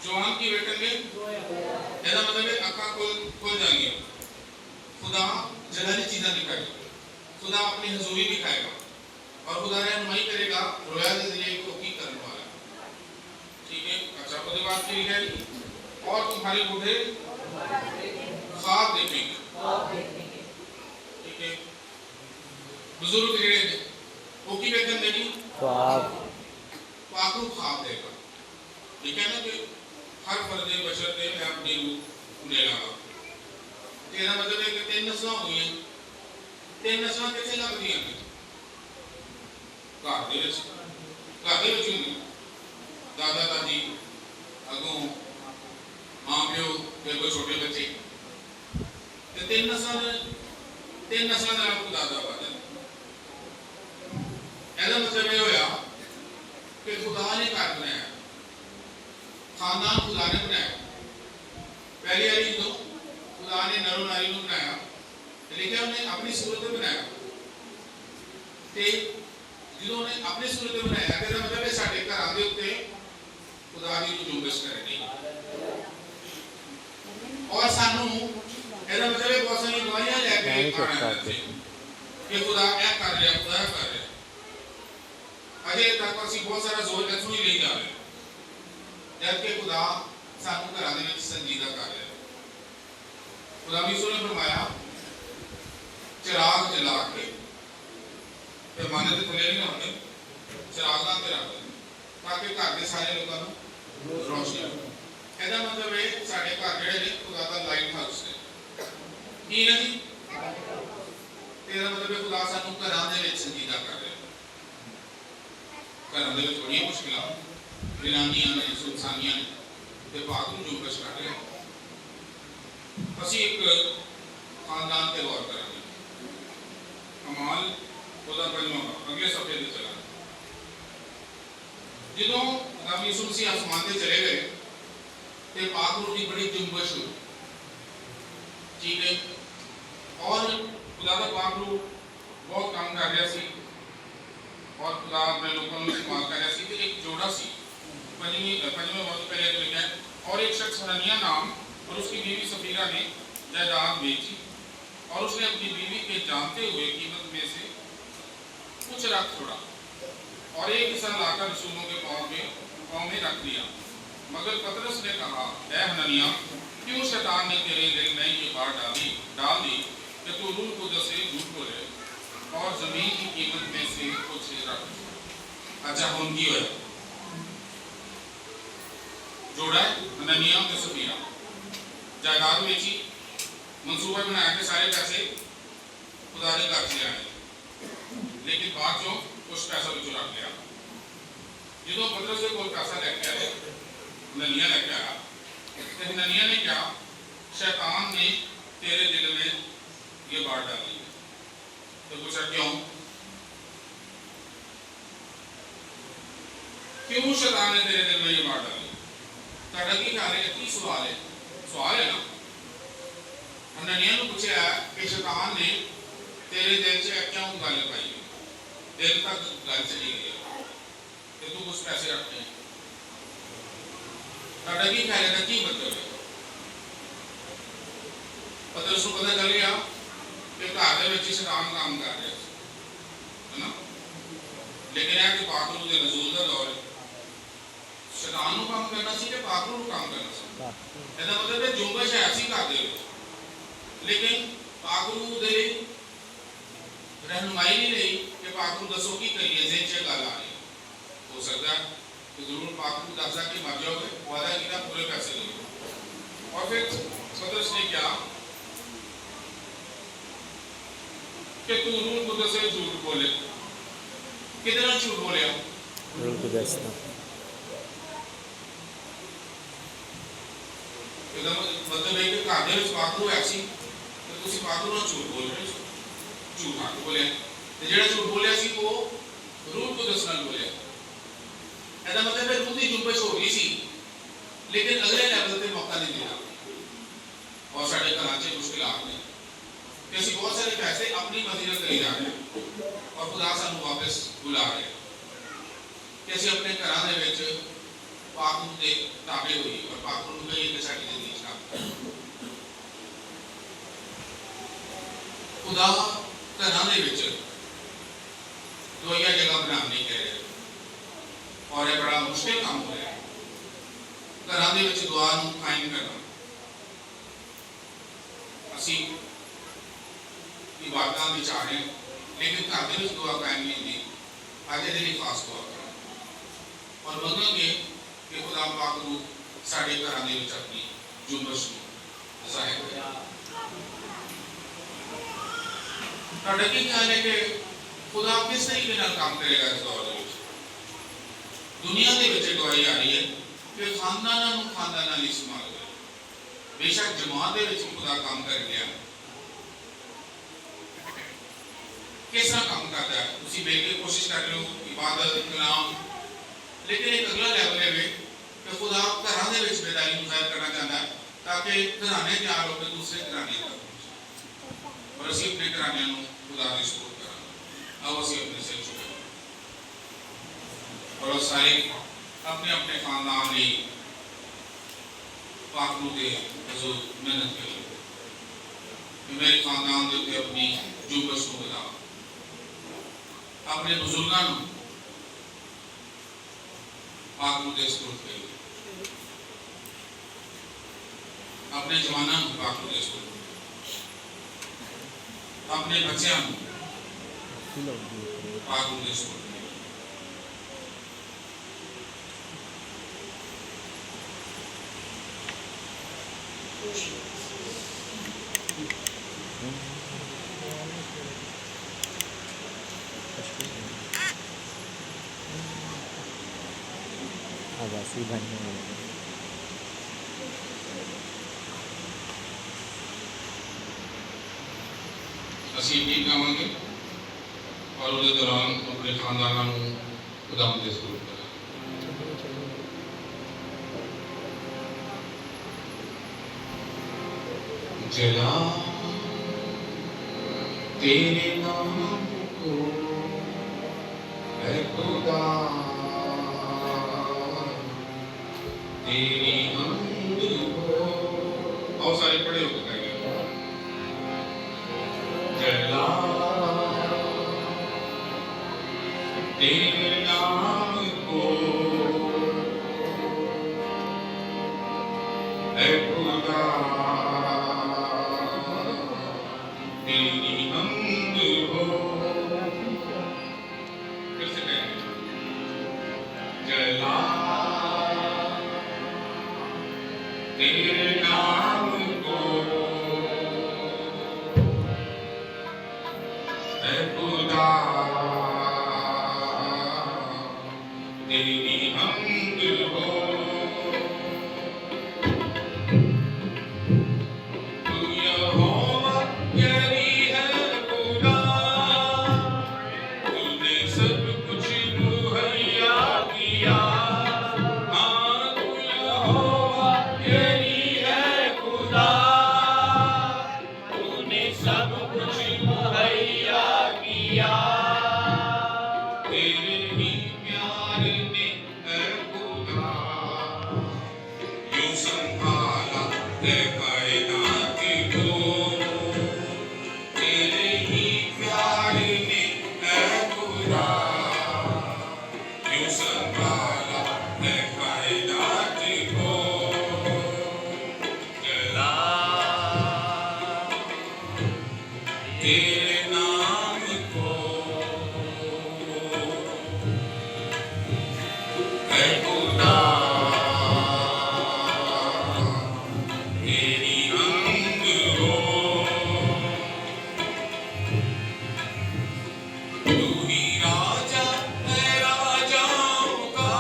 जवान की बेटन ਇਹਦਾ मतलब है अखा खुल जाएंगी खुदा जलाली चीज़ें दिखाएगा खुदा अपनी हजूरी दिखाएगा और खुदा रहनुमाई करेगा रोया के जरिए को की करने वाला। ठीक है अच्छा उसके बाद फिर है और तुम्हारे बूढ़े ख्वाब देखेंगे। ठीक है बुजुर्ग जेड़े ने वो की वेखन देनी ख्वाब ख्वाब देगा। ठीक है ना कि हर फर्द बशर ने मैं अपनी रूह ले लागा। तेरा मतलब है कि तीन नस्लां हुई हैं तीन नस्लां किथे लगदियां ने घर दे विच हुंदी दादा दादी अगों मां प्यो फिर कोई छोटे बच्चे ते तीन नस्लां दा आपको दादा बादा ਇਹਦਾ ਮਤਲਬ ਇਹ ਹੋਇਆ ਕਿ ਖੁਦਾ ਨੇ ਘਰ ਬਣਾਇਆ, ਖਾਨਦਾਨ खुदा ने बनाया। पहली बारी जो खुदा ने नरो नारी को बनाया, लेकिन उन्हें अपनी सूरत में बनाया। ते जो उन्हें अपनी सूरत में बनाया, कहता मतलब है साढ़े घर आदे उत्ते खुदा की जो जुम्बश करनी। और सानू ਇਹਦਾ मतलब है बहुत सारी गवाहियां लेके आना चाहिए कि खुदा ऐ कर रहा, खुदा कर रहा। अजे तक ਅਸੀਂ बहुत सारा जोर ਇੱਥੋਂ ਹੀ ਲਈ ਜਾ ਰਹੇ, जबकि खुदा सानू घरां दे विच संजीदा कर रहा है। खुदा यीशु ने फरमाया चिराग जला के पैमाने ते थले नहीं होंदे, चिरागां ते रख दे ताकि घर दे सारे लोकां नूं रोशनी हो। ਇਹਦਾ मतलब है साडे घर ਜਿਹੜੇ ਨੇ खुदा ਦਾ लाइट हाउस है। ਕੀ ਨਹੀਂ ਇਹਦਾ मतलब है खुदा सानू घरां दे विच संजीदा कर रहा है। घरां दे विच बड़ियां मुश्किलां जनानियां ने, सुनसानियां ने ते भाग नूं जुम्बश कर रहे। ਅਸੀਂ ਇੱਕ ਖਾਨਦਾਨ ਤੇ ਗੌਰ ਕਰਾਂਗੇ। ਅਮਾਲ ਉਹਦਾ ਪੰਜਵਾਂ ਅਗਲੇ ਸਫ਼ੇ ਤੇ ਚਲਾਂਗੇ। ਜਦੋਂ ਰੱਬ ਯਿਸੂ ਮਸੀਹ ਆਸਮਾਨ ਤੇ ਚਲੇ ਗਏ ਤੇ ਪਾਕ रूह की बड़ी जुम्बश हुई, ठीक है। और खुदा का पाक रूह बहुत काम कर रहा सी और खुदा अपने लोगों को इस्तेमाल कर रहा सी। तो एक जोड़ा सी पंजवें मौजू पहले तो लिखा है, और एक शख्स हननिया नाम और उसकी बीवी सफीरा ने जायदाद बेची और उसने अपनी बीवी के जानते हुए कीमत में से कुछ रख छोड़ा और एक हिस्सा लाकर रसूलों के पाँव में रख दिया। मगर पतरस ने कहा, ऐ हननिया, क्यों शैतान ने तेरे दिल में ये बात डाल दी कि तू रूह कुदस से झूठ बोले और जमीन की कीमत में से कुछ रख। अच्छा हम की होया जोड़ा हननिया ते सफीरा जायदाद बेची, मंसूबा बनाया कि सारे पैसे खुदा के घर से आने, लेकिन बाद चो कुछ पैसा भी रख लिया। जो पतरस के कोल पैसा लेके आए, हननिया लेके आया, तो हननिया ने क्या, शैतान ने तेरे दिल में ये बात डाली। तो पूछा क्यों शैतान ने तेरे दिल में ये बात डाली? ਤੁਹਾਡਾ ਕੀ ਖਿਆਲ ਹੈ? ਕੀ सवाल है ना। हननिया ने पूछा कि शैतान ने तेरे दिल से क्यों गल पाई, दिल तक गल चली गई कि तू कुछ पैसे रखते हैं। ਤੁਹਾਡਾ ਕੀ ਖਿਆਲ ਹੈ? ਕੀ मतलब है? पतरस को पता चल गया कि घर ਦੇ ਵਿੱਚ शैतान काम कर रहा है ना। लेकिन है कि पाक रूह ਦੇ नज़ूल ਦਾ दौर शैतान ਨੂੰ काम करना सी कि पाक रूह ਨੂੰ काम करना सी। ਇਹਦਾ मतलब है जुम्बश है ऐसी घर ਦੇ ਵਿੱਚ, लेकिन पाक रूह ਦੇ ਲਈ रहनुमाई नहीं रही कि पाक रूह दसो की करिए, जेन च गल आ रही हो सकता है कि जरूर पाक रूह दसदा कि मर जाओगे, वादा किया पूरे पैसे दो। और फिर पतरस ने क्या कि तू रूह कुदस से झूठ बोले। कितना झूठ बोले? रूह कुदस का मतलब है कि घर ਦੇ ਵਿੱਚ ਪਾਕ रूह ऐसी ਤੇ ਤੁਸੀਂ ਪਾਕ रूह ਨਾਲ ਝੂਠ ਬੋਲ ਰਹੇ ਹੋ। ਝੂਠ ਆ ਬੋਲਿਆ ਤੇ ਜਿਹੜਾ ਝੂਠ ਬੋਲਿਆ ਸੀ ਉਹ रूह कुदस ਨਾਲ ਬੋਲਿਆ। ਇਹਦਾ मतलब है रूह ਦੀ जुम्बश हो गई सी, लेकिन अगले लेवल ਤੇ मौका नहीं दिया। और साढ़े घरां 'ਚ मुश्किलात ने कि ਅਸੀਂ बहुत सारे पैसे अपनी मर्जी ਨਾਲ करी जा रहे हैं और खुदा ਸਾਨੂੰ वापस बुला रहे हैं कि ਅਸੀਂ अपने घरां ਦੇ ਵਿੱਚ पाक रूह ਦੇ ताबे होइए और पाक रूह ਨੂੰ ਕਹੀਏ कि ਸਾਡੀ ਜ਼ਿੰਦਗੀ 'ਚ ਕੰਮ। खुदा घरां ਦੇ ਵਿੱਚ दोया जगह बनाने नहीं कह रहे और यह बड़ा मुश्किल काम हो रहा है। घरां ਦੇ ਵਿੱਚ दुआ ਨੂੰ कायम करना, ਅਸੀਂ इबादतां विच आ रहे, लेकिन घर ਦੇ ਵਿੱਚ दुआ कायम नहीं होती। ਅੱਜ ਇਹਦੇ ਲਈ ਖਾਸ दुआ करो और ਮੰਗਾਂਗੇ कि खुदा पाक रूह साढ़े घरां ਦੇ ਵਿੱਚ अपनी जुम्बश ਨੂੰ ਜ਼ਾਹਿਰ करे। ਤੁਹਾਡਾ ਕੀ ਖਿਆਲ ਹੈ ਕਿ खुदा किस तरीके ਨਾਲ काम करेगा इस दौर ਦੇ ਵਿੱਚ? दुनिया ਦੇ ਵਿੱਚ ਗਵਾਹੀ आ रही है कि खानदानां ਨੂੰ खानदानां ਲਈ इस्तेमाल करे। बेशक जमात ਦੇ ਵਿੱਚ खुदा काम कर गया, किस तरह काम करता है उसी बेल की कोशिश कर रहे हो इबादत कलाम लेकिन एक अगला लेवल है कि खुदा घरां दे विच बेदारी नूं ज़ाहिर करना चाहता है ताकि घराने तैयार होकर दूसरे घराने तक और असीं अपने घराने नूं खुदा दी सपोर्ट करांगे आओ असीं अपने सिर झुकाइए और सारे अपने अपने खानदान लिए पाक नूं दे हज़ूर मेहनत करिए कि मेरे खानदान दे उत्ते अपनी जुबस नूं बढ़ा अपने बुजुर्गों नूं पाक नूं दे सपोर्ट करिए अपने जवानों नूं पाक नूं दे सपोर्ट अपने बच्चों नूं पाक नूं दे सपोर्ट आवासी बनने वाले हैं। असीं भी गावांगे और उस दौरान अपने खानदानों को खुदावंद दे सपोर्ट करें जला तेरे नाम को है खुदा तेरी हम्द हो और सारे पढ़े होकर कहेंगे जला तेरे नाम को है खुदा तेरी हम्द हो फिर से कहेंगे जला तेरे नाम को है खुदा तेरी हम्द हो तू यहोवा यानी है खुदा तूने सब कुछ मुहैया किया हाँ तू यहोवा यानी है खुदा तूने सब कुछ मुहैया किया तेरे ही प्यार ने है खुदा यूं संभाला है कायनात को तेरे ही प्यार ने है खुदा यूं संभाला है कायनात को जला तेरे नाम को है खुदा तेरी हम्द हो तू ही राजा है राजाओं का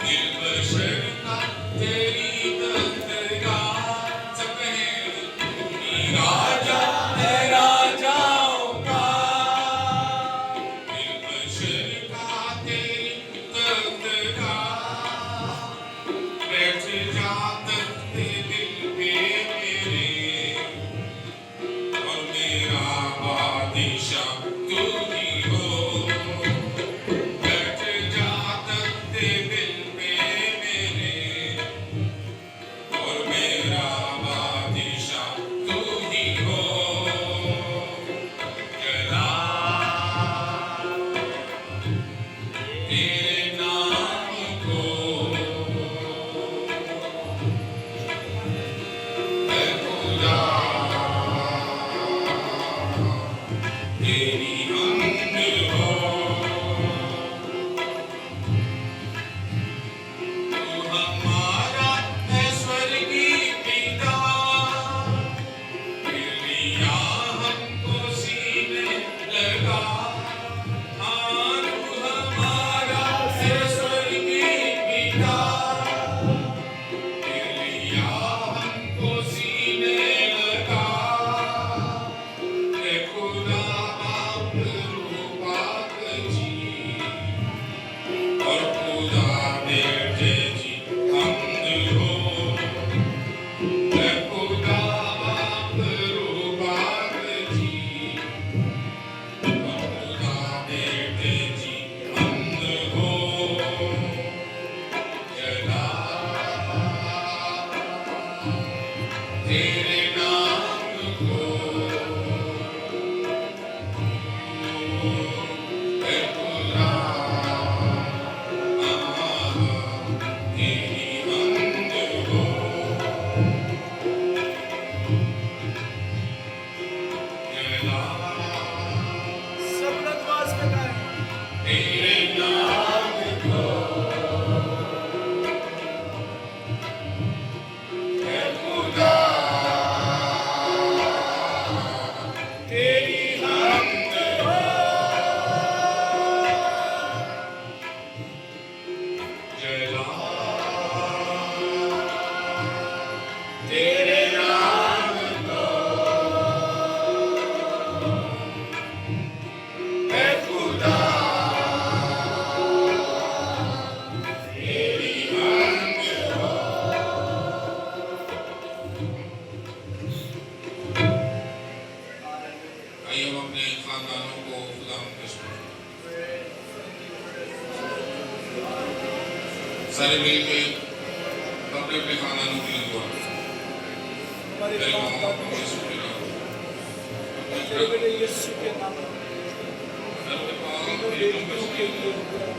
दिल बशर का तेरी दस्तरगाह सब कहें तू ही राजा है राजाओं का दिल बशर का तेरी दस्तरगाह बैठ जा तख्ते दिल पे मेरे और मेरा बादशाह तू ही हो बैठ जा तख्ते दिल पे मेरे और मेरा बादशाह तू ही हो जला तेरे नाम को है खुदा तेरी सारे मिलके अपने अपने खानदानों के लिए दुआ हमारे मेरे बाप मामा दादा यीशु के नाम तेरे बेटे यीशु के नाम में अपने पाप तीनों मेरे बेटियों के लिए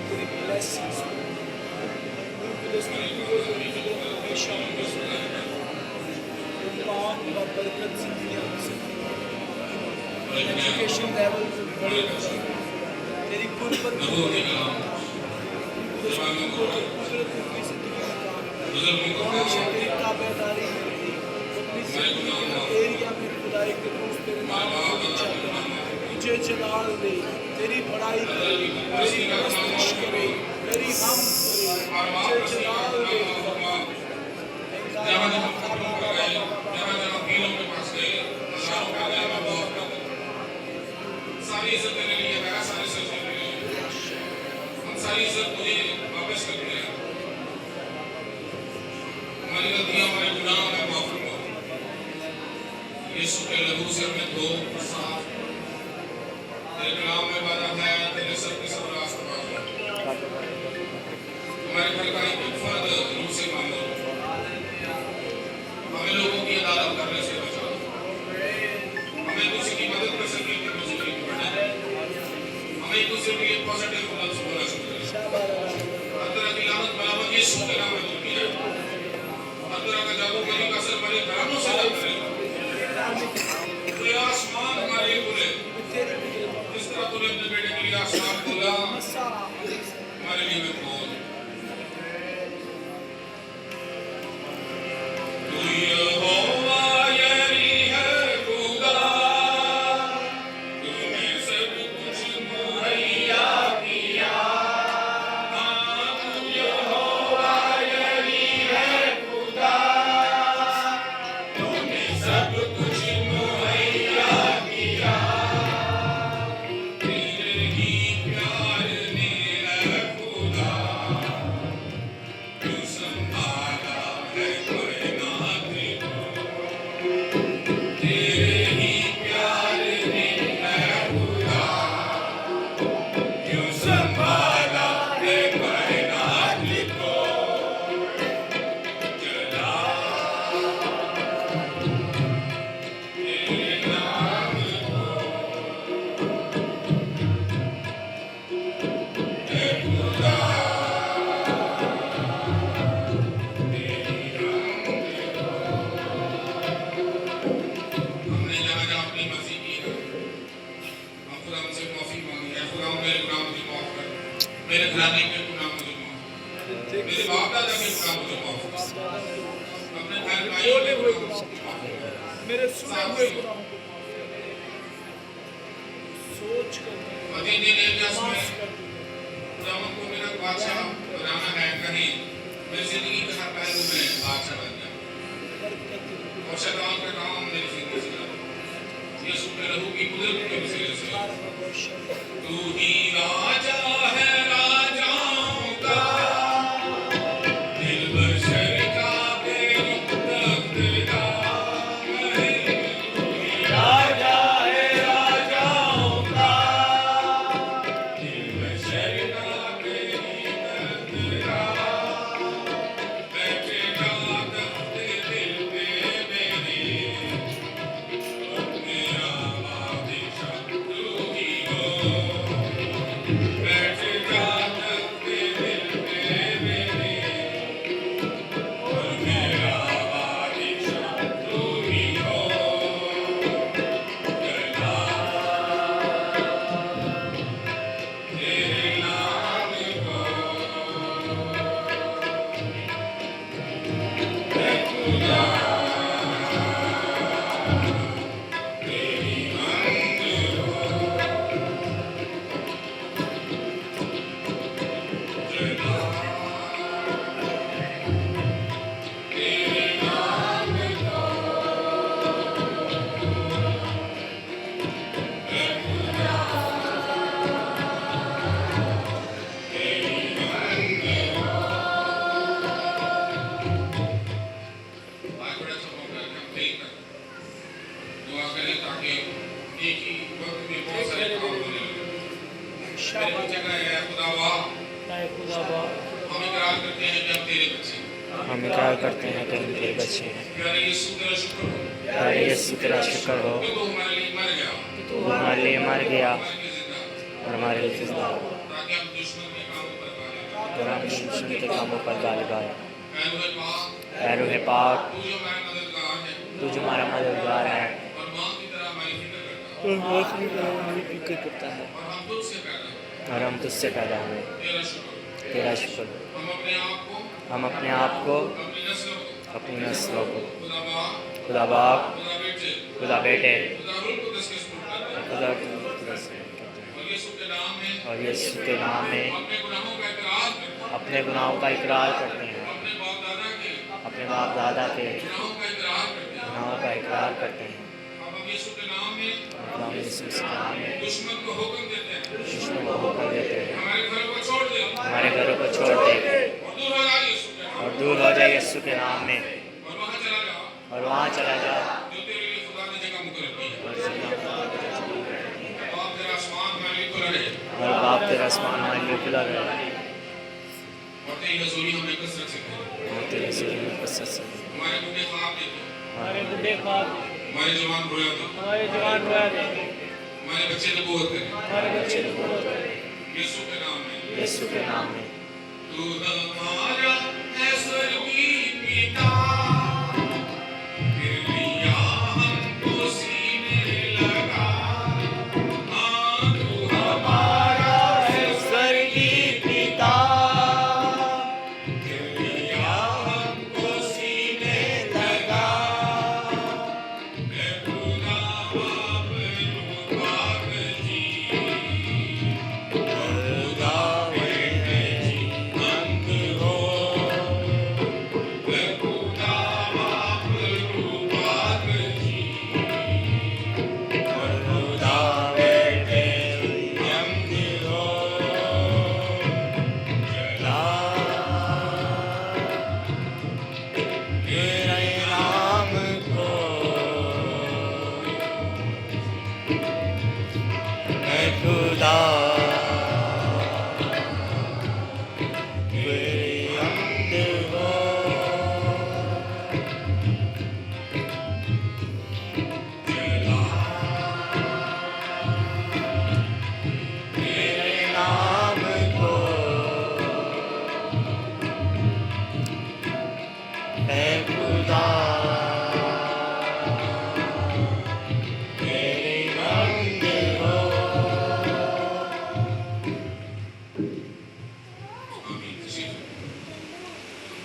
तेरी ब्लेसिंग्स हमेशा पान व बरकत से दिया एजुकेशन लेवल बढ़े तेरी गुरबत नबूवती कलाम हमेशा तेरी ताबेदारी एरिया में खुदाई के दोस्त तेरे नाम तुझे जलाल दे तेरी बड़ाई करे तेरी प्रस्तुति करे तेरी हम करे तुझे जलाल दे जहाँ जहाँ कब्रों पर गए जहाँ जहाँ पीरों के पास गए शारों पर गए मैं बहुत सारी इज्जत तेरे लिए है सारी इज्जत तेरे लिए हम सारी इज्जत तुझे वापस करते हैं हमारी गलतियां हमारे गुनाह में माफ करो यीशु के लहू से हमें धो साफ तेरे कलाम में वादा है तेरे सब के सब रास्ते हमारे घर का एक फर्द रूह से मांगो हमें लोगों की अदालत करने से बचाओ हमें किसी की मदद कर सके कि किसी की बढ़े हमें किसी के लिए पॉजिटिव लफ्ज बोला सके हर तरह की लानत बराबर यीशु के नाम में दूर किया हर तरह का जादूगरी का असर हमारे घरानों से न करेगा कोई आसमान हमारे खुले जिस तरह तूने अपने बेटे के लिए आसमान खोला हमारे लिए मैं खोल तू यहोवा यही है खुदा तूने सब कुछ मुहैया किया हाँ तू यहोवा यही है खुदा तूने सब कुछ मुहैया किया तेरे ही प्यार ने है खुदा तू संभाला है कायनात को तेरे ही प्यार ने है खुदा तू संभाला है कायनात को चला तेरे नाम को है खुदा हमने जहाँ जहाँ अपनी मर्जी की है हम खुदा हमसे माफी मांगी है खुदा मेरे गुनाह मुझे माफ कर मेरे घराने के गुनाह मुझे माफ कर मेरे बाप दादा के गुनाह मुझे माफ कर अपने बहन भाई के गुनाह मुझे माफ कर मेरे सुने हुए गुनाहों को सोच कर अति दिन एलियास में खुदावंद को मेरा बादशाह बनाना है कहीं मेरी जिंदगी के हर पहलू में बादशाह बन गया और शैतान का काम मेरी जिंदगी से गया यीशु के लहू की कुदरत के वसीले से तू ही राजा है राजाओं का दिल बशर का बेइंतजार है तू ही राजा है राजाओं का दिल बशर का बेइंतजार बैठे रात अपने दिल पे मेरे मेरा बादशाह तू ही हो बैठे रात अपने दिल पे मेरे और मेरा बादशाह तू ही हो चला तेरे नाम को है खुदा तेरी मंद हो चला तेरे नाम को है खुदा तेरी मंद हो आज बड़ा सा मौका है कि हम प्रे करें दुआ करें ताकि एक ही वक्त में बहुत सारे काम होने लगे मेरी जगह है खुदावा खुदा हम इकरार करते हैं कि हम तेरे बच्चे हैं। हम इकरार करते हैं कि हम तेरे बच्चे हैं। प्यारे यीशु तेरा शुक्र हो प्यारे यीशु तेरा शुक्र हो कि तू हमारे लिए मर गया, तू हमारे लिए मर गया हमारे लिए जिंदा, और हमारे लिए जिंदा हो, ताकि हम दुश्मन के कामों पर गालिब आए। और हम दुश्मन के कामों पर गालिब आए। ऐ रूह पाक, ऐ रूह पाक, तू जो हमारा मददगार है तू जो हमारा मददगार है और माँ की तरह हमारी फिक्र करता है, और हमारी फिक्र करता है, और हम तुझसे पैदा हुए। और हम तुझसे पैदा हुए। तेरा शुक्र, तेरा शुक्र। हम अपने आप को, हम अपने आप को, अपनी नस्ल को, अपनी नस्लों को खुदा बाप, खुदा बाप, खुदा बेटे, खुदा बेटे, खुदा रूह कुदस के सुपुर्द करते हैं। खुदा कुदस करते हैं। और यीशु के नाम में और यीशु के नाम में अपने गुनाहों का इकरार करते हैं, अपने गुनाहों का इकरार करते हैं, अपने बाप दादा के अपने बाप दादा के गुनाहों का इकरार करते हैं। गुनाहों का इकरार करते हैं। अब हम यीशु के नाम में हम यीशु के नाम में दुश्मन को हुक्म देते हैं, दुश्मन को हुक्म देते हैं, हमारे घरों को छोड़ दे हमारे घरों को छोड़ दे और दूर हो जाए यीशु के नाम और दूर हो जाए यीशु के नाम में, और वहाँ चला जा और वहाँ चला जा जो तेरे लिए खुदा ने जगह मुकर्रर की है। और बाप तेरा आसमान हमारे लिए खुला रहे बाप तेरा आसमान हमारे लिए खुला रहे और तेरी हजूरी हमें कसरत से करे। और तेरे से कसरत से हमारे बुढ़े ख्वाब देखे, हमारे बुढ़े ख्वाब, हमारे जवान रोया था, हमारे जवान रोया दे, हमारे बच्चे नबूवत करें हमारे बच्चे को यीशु के नाम में। यीशु के नाम में। तू हमारा है स्वर्गीय पिता